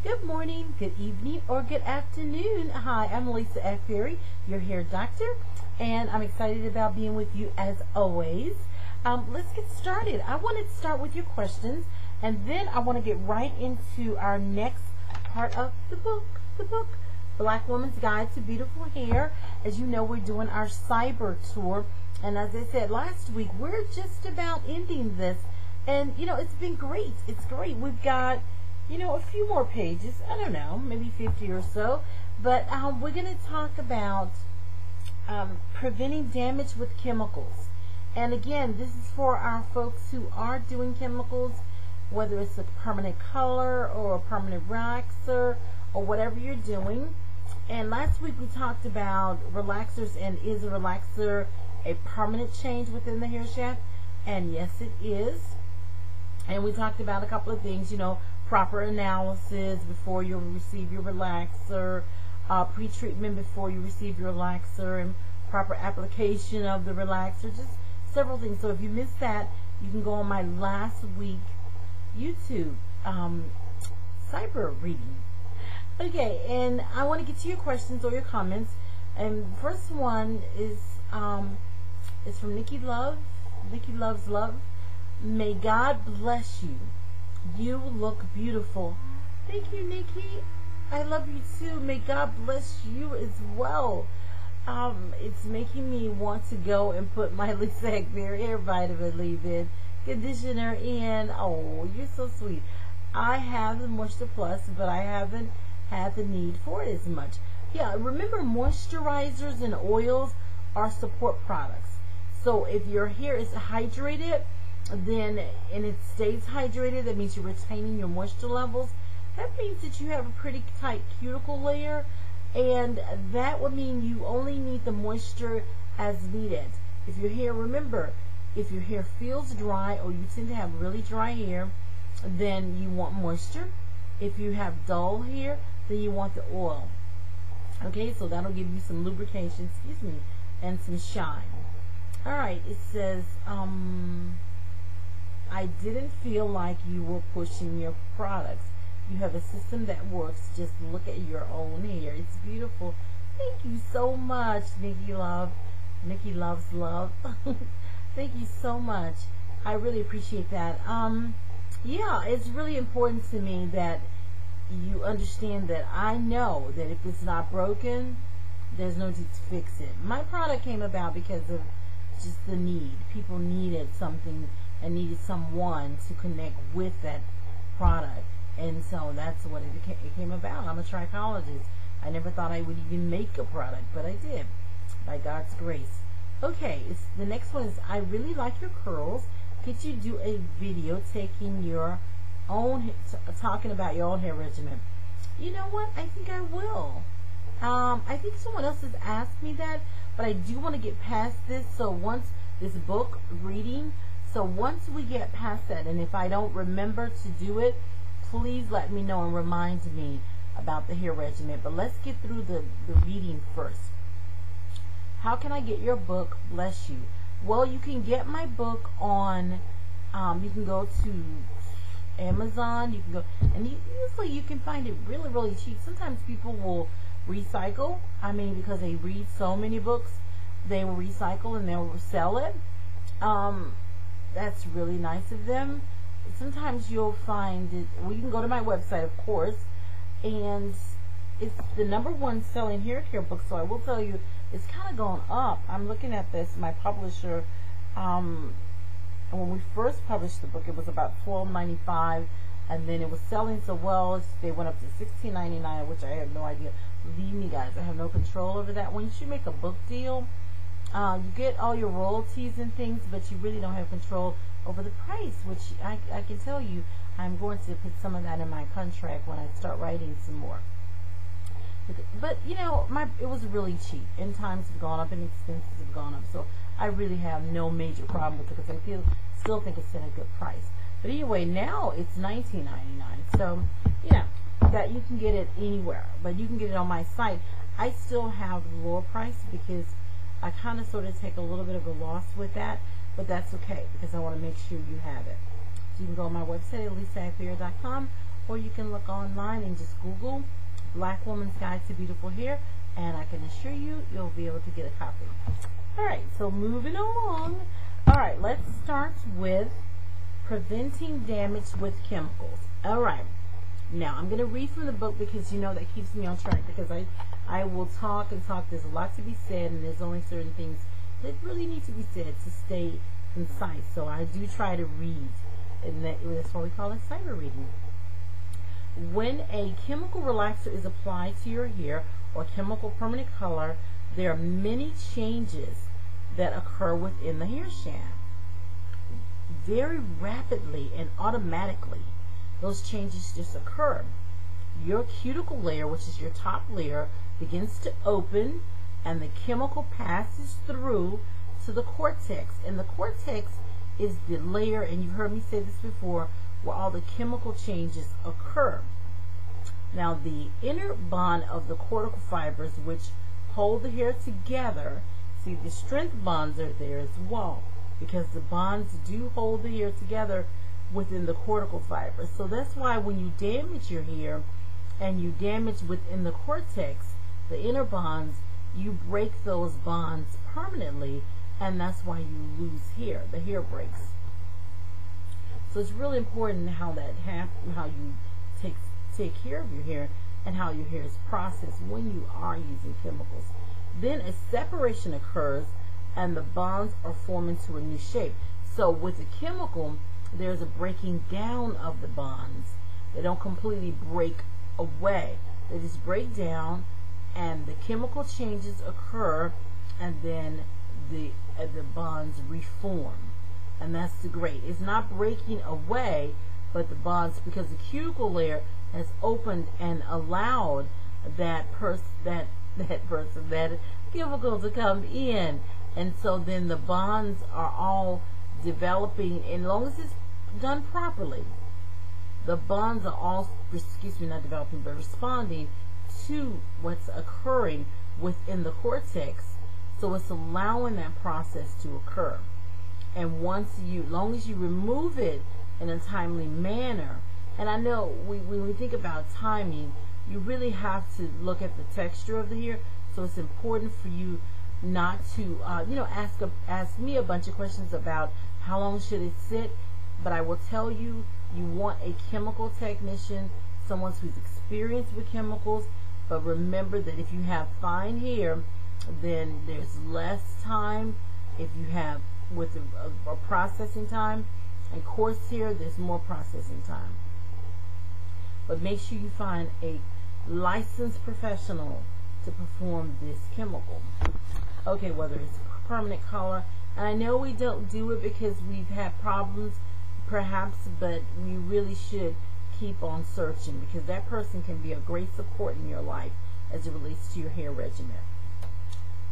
Good morning, good evening, or good afternoon. Hi, I'm Lisa Akbari, your hair doctor, and I'm excited about being with you as always. Let's get started. I want to start with your questions, and then I want to get right into our next part of the book, Black Woman's Guide to Beautiful Hair. As you know, we're doing our cyber tour, and as I said last week, we're just about ending this, and it's been great. It's great. We've got a few more pages. I don't know, maybe 50 or so. But we're going to talk about preventing damage with chemicals. And again, this is for our folks who are doing chemicals, whether it's a permanent color or a permanent relaxer or whatever you're doing. And last week we talked about relaxers, and is a relaxer a permanent change within the hair shaft? And yes, it is. And we talked about a couple of things, proper analysis before you receive your relaxer, pre-treatment before you receive your relaxer, and proper application of the relaxer, just several things. So if you missed that, you can go on my last week YouTube cyber reading. Okay, and I want to get to your questions or your comments. And the first one is from Nikki Love. Nikki Loves Love. May God bless you. You look beautiful. Thank you, Nikki. I love you too. May God bless you as well. It's making me want to go and put my Lisa Akbari hair vitamin leave-in conditioner in. Oh, you're so sweet. I have the Moisture Plus, but I haven't had the need for it as much. Yeah, remember, moisturizers and oils are support products. So if your hair is hydrated, and it stays hydrated, that means you're retaining your moisture levels. That means that you have a pretty tight cuticle layer, and that would mean you only need the moisture as needed. If your hair, remember, if your hair feels dry or you tend to have really dry hair, then you want moisture. If you have dull hair, then you want the oil. Okay, so that'll give you some lubrication, and some shine. Alright, it says, I didn't feel like you were pushing your products. You have a system that works. Just look at your own hair. It's beautiful. Thank you so much, Nikki Love. Nikki Loves Love. Thank you so much. I really appreciate that. Yeah, it's really important to me that you understand that I know that if it's not broken, there's no need to fix it. My product came about because of just the need. People needed something and needed someone to connect with that product, and so that's what it came about. I'm a trichologist. I never thought I would even make a product, but I did, by God's grace. Okay, the next one is, I really like your curls. Could you do a video taking your own, talking about your own hair regimen? You know what? I think I will. I think someone else has asked me that, but I do want to get past this. So once this book reading, so once we get past that, and if I don't remember to do it, please let me know and remind me about the hair regimen. But let's get through the reading first. How can I get your book? Bless you. Well, you can get my book on, you can go to Amazon, you can go, and usually you can find it really, really cheap. Sometimes people will recycle. I mean, because they read so many books, they will recycle and they'll sell it. That's really nice of them. Sometimes you'll find it, well, you can go to my website, of course, and it's the #1 selling hair care book, so I will tell you, it's kind of gone up. I'm looking at this, my publisher, when we first published the book, it was about $12.95, and then it was selling so well, they went up to $16.99, which I have no idea. Believe me, guys, I have no control over that. Once you make a book deal, you get all your royalties and things, but you really don't have control over the price, which I can tell you, I'm going to put some of that in my contract when I start writing some more. But, it was really cheap, and times have gone up and expenses have gone up, so I really have no major problem with it, because I still think it's at a good price. But anyway, now it's $19.99, so, that you can get it anywhere, but you can get it on my site. I still have the lower price because I kind of sort of take a little bit of a loss with that, but that's okay because I want to make sure you have it. So you can go on my website at lisaakbari.com, or you can look online and just Google Black Woman's Guide to Beautiful Hair, and I can assure you, you'll be able to get a copy. Alright, so moving along. Alright, let's start with preventing damage with chemicals. Alright, now I'm going to read from the book because you know that keeps me on track, because I will talk and talk. There's a lot to be said, and there's only certain things that really need to be said to stay concise. So I do try to read, and that's why we call it cyber reading. When a chemical relaxer is applied to your hair or chemical permanent color, there are many changes that occur within the hair shaft. Very rapidly and automatically, those changes just occur. Your cuticle layer, which is your top layer, begins to open, and the chemical passes through to the cortex. And the cortex is the layer, and you've heard me say this before, where all the chemical changes occur. Now, the inner bond of the cortical fibers, which hold the hair together, see, the strength bonds are there as well, because the bonds do hold the hair together within the cortical fibers. So that's why when you damage your hair and you damage within the cortex, the inner bonds, you break those bonds permanently, and that's why you lose hair. The hair breaks. So it's really important how that happens, how you take care of your hair, and how your hair is processed when you are using chemicals. Then a separation occurs, and the bonds are formed into a new shape. So with the chemical, there's a breaking down of the bonds. They don't completely break away. They just break down, and the chemical changes occur, and then the bonds reform. And that's the great. It's not breaking away, but the bonds, because the cuticle layer has opened and allowed that chemical to come in, and so then the bonds are all developing. And as long as it's done properly, the bonds are all, not developing, but responding to what's occurring within the cortex. So it's allowing that process to occur. And long as you remove it in a timely manner, and I know when we think about timing, you really have to look at the texture of the hair. So it's important for you not to, ask me a bunch of questions about how long should it sit. But I will tell you, you want a chemical technician, someone who's experienced with chemicals. But remember that if you have fine hair, then there's less time. If you have with a processing time, and coarse hair, there's more processing time. But make sure you find a licensed professional to perform this chemical. Okay, whether it's permanent color, and I know we don't do it because we've had problems, perhaps, but we really should keep on searching, because that person can be a great support in your life as it relates to your hair regimen.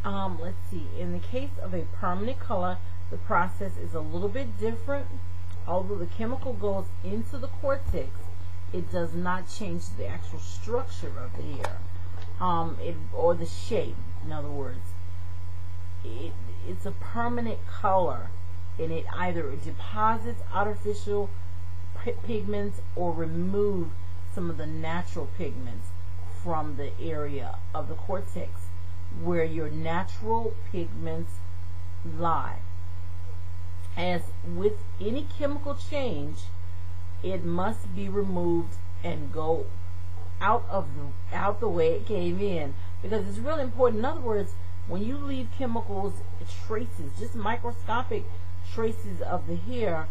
Let's see. In the case of a permanent color, the process is a little bit different. Although the chemical goes into the cortex, it does not change the actual structure of the hair, or the shape. In other words, it's a permanent color, and it either deposits artificial pigments or remove some of the natural pigments from the area of the cortex where your natural pigments lie. As with any chemical change, it must be removed and go out the way it came in, because it's really important. In other words, when you leave chemicals traces, just microscopic traces of the hair,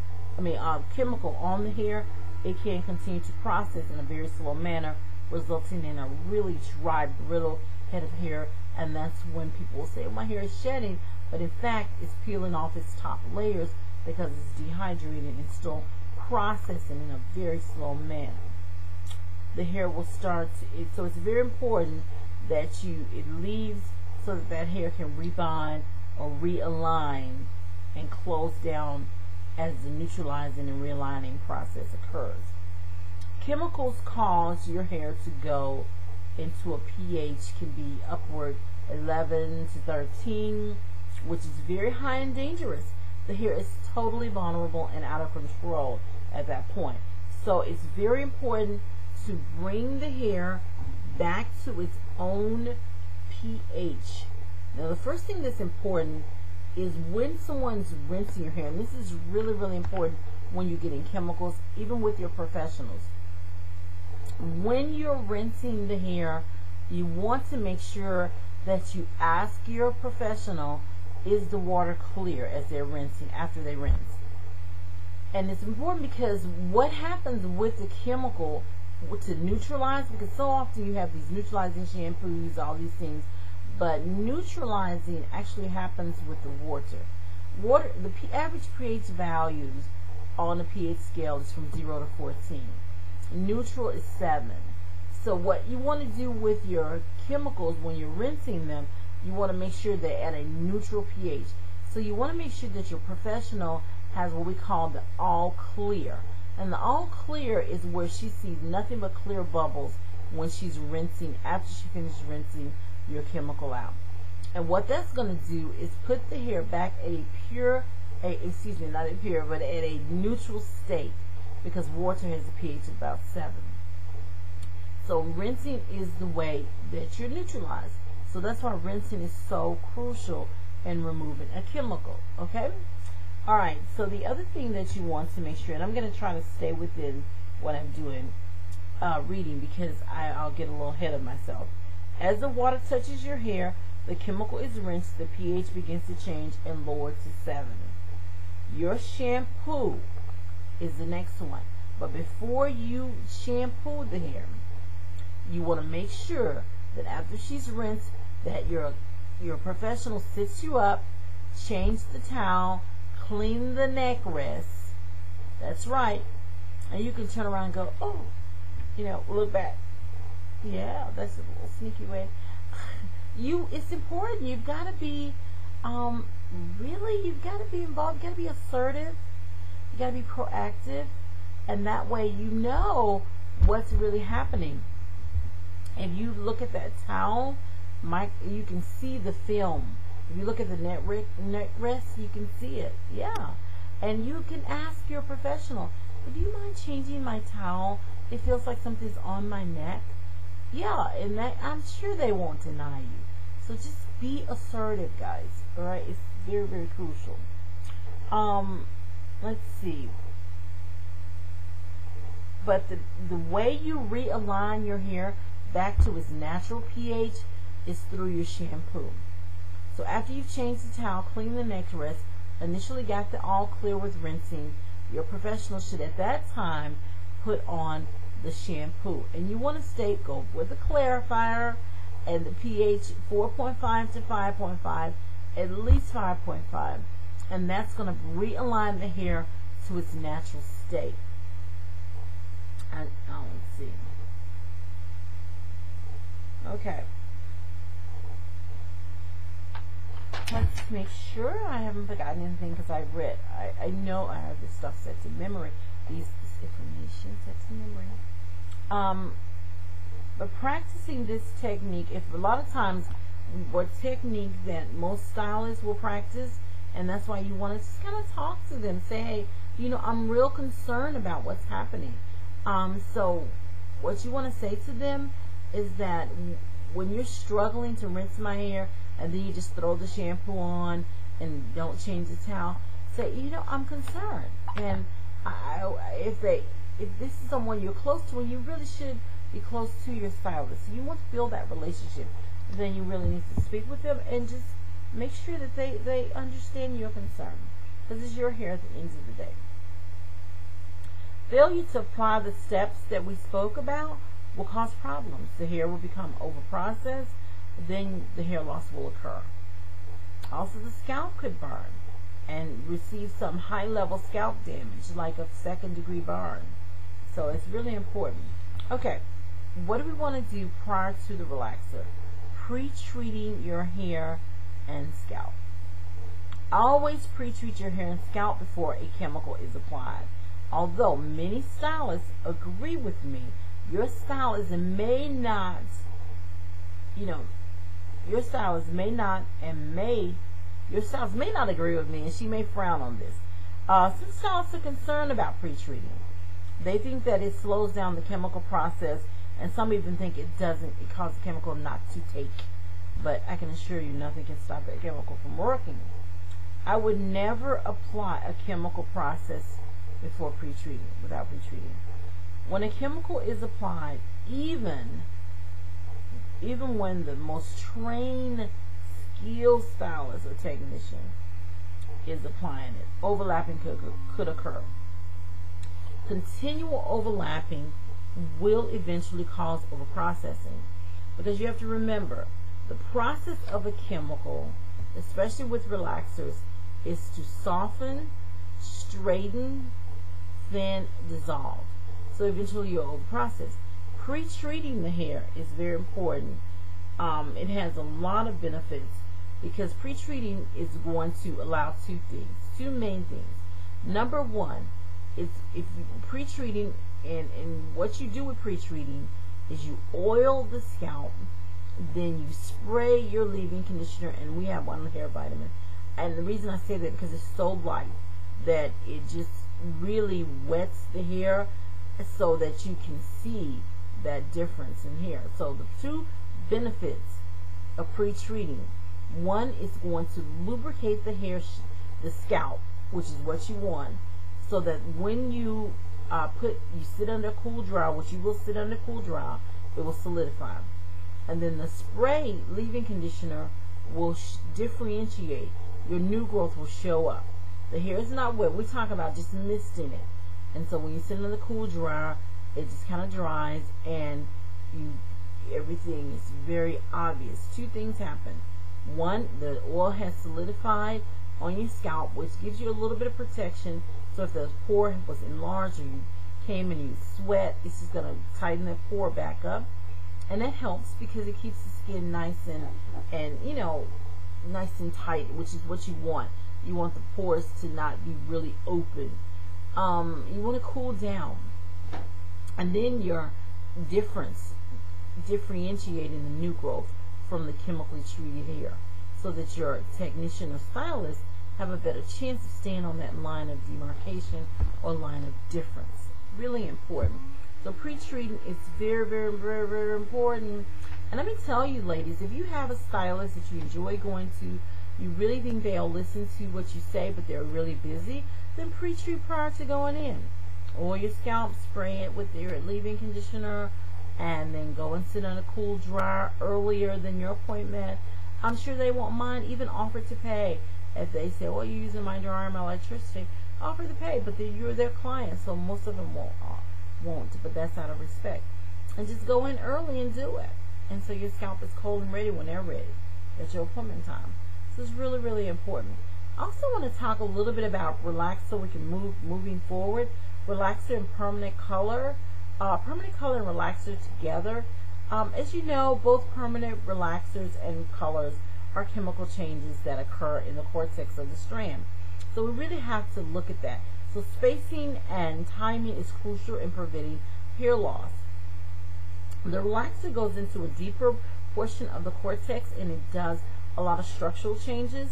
chemical on the hair, it can continue to process in a very slow manner, resulting in a really dry, brittle head of hair. And that's when people will say, oh, my hair is shedding, but in fact it's peeling off its top layers because it's dehydrated and still processing in a very slow manner. The hair will start so it's very important that it leaves so that hair can rebound or realign and close down as the neutralizing and realigning process occurs. Chemicals cause your hair to go into a pH can be upward 11 to 13, which is very high and dangerous. The hair is totally vulnerable and out of control at that point. So it's very important to bring the hair back to its own pH. Now, the first thing that's important is when someone's rinsing your hair, and this is really, really important when you're getting chemicals, even with your professionals. When you're rinsing the hair, you want to make sure that you ask your professional, is the water clear as they're rinsing, after they rinse? And it's important because what happens with the chemical to neutralize, because so often you have these neutralizing shampoos, all these things, but neutralizing actually happens with the water. The average pH values on the pH scale is from 0 to 14. Neutral is 7. So what you want to do with your chemicals when you're rinsing them, you want to make sure they're at a neutral pH. So you want to make sure that your professional has what we call the all clear. And the all clear is where she sees nothing but clear bubbles when she's rinsing, after she finishes rinsing your chemical out. And what that's going to do is put the hair back at a pure, excuse me, not a pure, but at a neutral state, because water has a pH of about 7. So rinsing is the way that you're neutralized. So that's why rinsing is so crucial in removing a chemical, okay? All right, so the other thing that you want to make sure, and I'm going to try to stay within what I'm doing, reading, because I'll get a little ahead of myself. As the water touches your hair, the chemical is rinsed, the pH begins to change and lowered to 7. Your shampoo is the next one. But before you shampoo the hair, you want to make sure that after she's rinsed, that your professional sits you up, change the towel, clean the neck rest. That's right. And you can turn around and go, oh, look back. Yeah, that's a little sneaky way. It's important. You've got to be, you've got to be involved. You've got to be assertive. You got to be proactive. And that way you know what's really happening. If you look at that towel, you can see the film. If you look at the neck rest, you can see it. Yeah. And you can ask your professional, do you mind changing my towel? It feels like something's on my neck. Yeah, and I'm sure they won't deny you. So just be assertive, guys. All right, it's very, very crucial. Let's see. But the way you realign your hair back to its natural pH is through your shampoo. So after you've changed the towel, clean the neck rest, initially got the all clear with rinsing, your professional should at that time put on the shampoo. And you want to go with a clarifier and the pH 4.5 to 5.5, at least 5.5. And that's going to realign the hair to its natural state. Let's see. Okay. Let's make sure I haven't forgotten anything, because I read. I know I have this stuff set to memory. This information set to memory. But practicing this technique, if a lot of times what technique that most stylists will practice, and that's why you want to just kind of talk to them, say, hey, I'm real concerned about what's happening. So what you want to say to them is that when you're struggling to rinse my hair, and then you just throw the shampoo on and don't change the towel, say, I'm concerned. And if this is someone you're close to, and you really should be close to your stylist, so you want to build that relationship, then you really need to speak with them and just make sure that they understand your concern, because it's your hair at the end of the day. Failure to apply the steps that we spoke about will cause problems. The hair will become overprocessed, then the hair loss will occur. Also, the scalp could burn and receive some high-level scalp damage, like a second-degree burn. So it's really important. Okay, what do we want to do prior to the relaxer? Pre-treating your hair and scalp. Always pre-treat your hair and scalp before a chemical is applied. Although many stylists agree with me, your stylist may not, your stylist may not agree with me, and she may frown on this. Some stylists are concerned about pre-treating. They think that it slows down the chemical process, and some even think it doesn't. It causes the chemical not to take. But I can assure you, nothing can stop that chemical from working. I would never apply a chemical process before pre-treating, without pre-treating. When a chemical is applied, even when the most trained, skilled stylist or technician is applying it, overlapping could occur. Continual overlapping will eventually cause overprocessing, because you have to remember, the process of a chemical, especially with relaxers, is to soften, straighten, thin, dissolve. So eventually you'll overprocess. Pre-treating the hair is very important. It has a lot of benefits, because pre-treating is going to allow two main things. Number one, if pre-treating, and what you do with pre-treating is you oil the scalp, then you spray your leave-in conditioner, and we have one hair vitamin. And the reason I say that, because it's so light that it just really wets the hair, so that you can see that difference in hair. So the two benefits of pre-treating: one is going to lubricate the hair, the scalp, which is what you want, so that when you sit under a cool dryer, which you will sit under cool dryer, it will solidify. And then the spray leave-in conditioner will differentiate. Your new growth will show up. The hair is not wet. We talk about just misting it. And so when you sit in the cool dryer, it just kind of dries, and everything is very obvious. Two things happen. One, the oil has solidified on your scalp, which gives you a little bit of protection. So if the pore was enlarged, or you came and you sweat, it's just going to tighten that pore back up. And that helps because it keeps the skin nice and nice and tight, which is what you want. You want the pores to not be really open. You want to cool down, and then your differentiating the new growth from the chemically treated hair, so that your technician or stylist have a better chance of staying on that line of demarcation or line of difference. Really important. So pre-treating is very, very, very, very important. And let me tell you, ladies, if you have a stylist that you enjoy going to, you really think they'll listen to what you say, but they're really busy, then pre-treat prior to going in. Oil your scalp, spray it with your leave-in conditioner, and then go and sit on a cool dryer earlier than your appointment. I'm sure they won't mind, even offer to pay. If they say, well, you're using my dryer and my electricity, offer to pay, but then you're their client, so most of them won't, but that's out of respect. And just go in early and do it. And so your scalp is cold and ready when they're ready. That's your appointment time. So it's really, really important. I also want to talk a little bit about relaxer, so we can moving forward. Relaxer and permanent color. Permanent color and relaxer together. As you know, both permanent relaxers and colors are chemical changes that occur in the cortex of the strand. So we really have to look at that. So spacing and timing is crucial in preventing hair loss. The relaxer goes into a deeper portion of the cortex, and it does a lot of structural changes.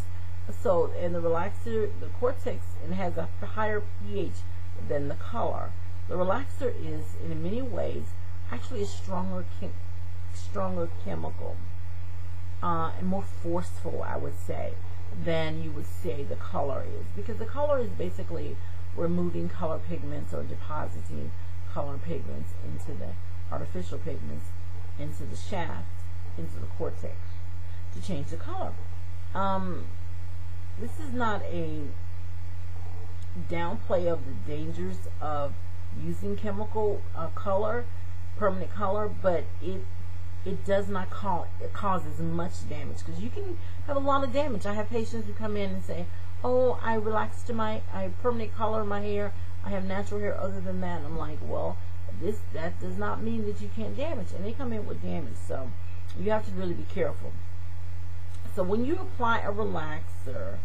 So in the relaxer, the cortex, it has a higher pH than the color. The relaxer is, in many ways, actually a stronger chemical, and more forceful, I would say, than you would say the color is, because the color is basically removing color pigments or depositing color pigments into the artificial pigments into the shaft, into the cortex, to change the color. This is not a downplay of the dangers of using chemical color, permanent color, but it does not cause as much damage, because you can have a lot of damage. I have patients who come in and say, oh, I relaxed I permanent color my hair, I have natural hair other than that. And I'm like, well, that does not mean that you can't damage, and they come in with damage. So you have to really be careful. So when you apply a relaxer,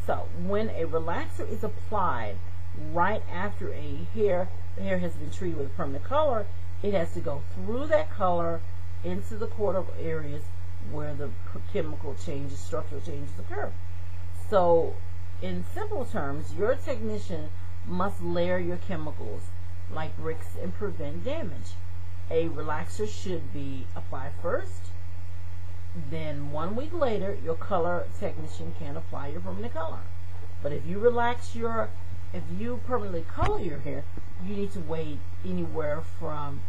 so when a relaxer is applied right after the hair has been treated with permanent color, it has to go through that color into the cortical areas where the chemical changes, structural changes occur. So in simple terms, your technician must layer your chemicals like bricks and prevent damage. A relaxer should be applied first. Then 1 week later, your color technician can apply your permanent color. But if you permanently color your hair, you need to wait anywhere from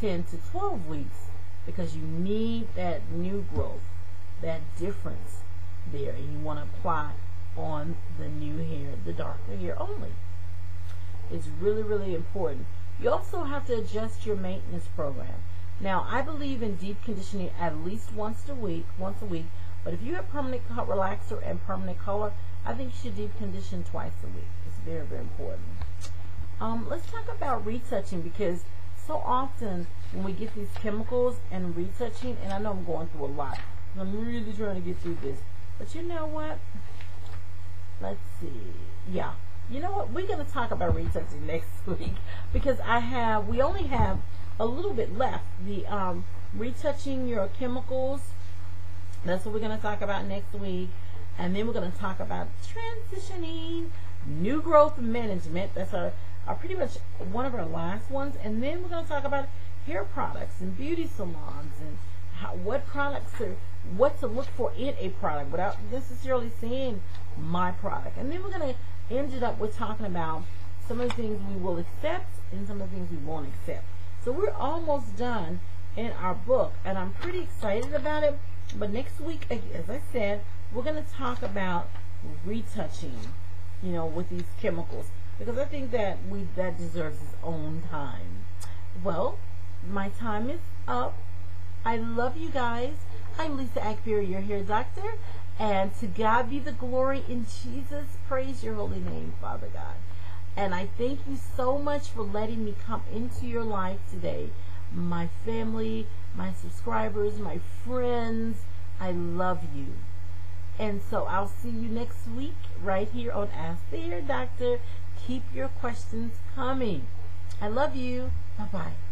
10 to 12 weeks because you need that new growth, that difference there, and you want to apply on the new hair, the darker hair only. It's really, really important. You also have to adjust your maintenance program. Now, I believe in deep conditioning at least once a week, but if you have permanent relaxer and permanent color, I think you should deep condition twice a week. It's very, very important. Let's talk about retouching, because so often when we get these chemicals and retouching, and I know I'm going through a lot, I'm really trying to get through this, but you know what? Let's see. Yeah. You know what? We're going to talk about retouching next week because we only have a little bit left. The retouching your chemicals, that's what we're going to talk about next week. And then we're going to talk about transitioning, new growth management. That's our pretty much one of our last ones. And then we're going to talk about hair products and beauty salons and what to look for in a product without necessarily saying my product. And then we're going to end it up with talking about some of the things we will accept and some of the things we won't accept. So we're almost done in our book, and I'm pretty excited about it. But next week, as I said, we're going to talk about retouching, with these chemicals, because I think that that deserves its own time. Well, my time is up. I love you guys. I'm Lisa Akbari, your hair doctor, and to God be the glory in Jesus. Praise your holy name, Father God. And I thank you so much for letting me come into your life today. My family, my subscribers, my friends, I love you. And so I'll see you next week right here on Ask the Hair Doctor. Keep your questions coming. I love you. Bye-bye.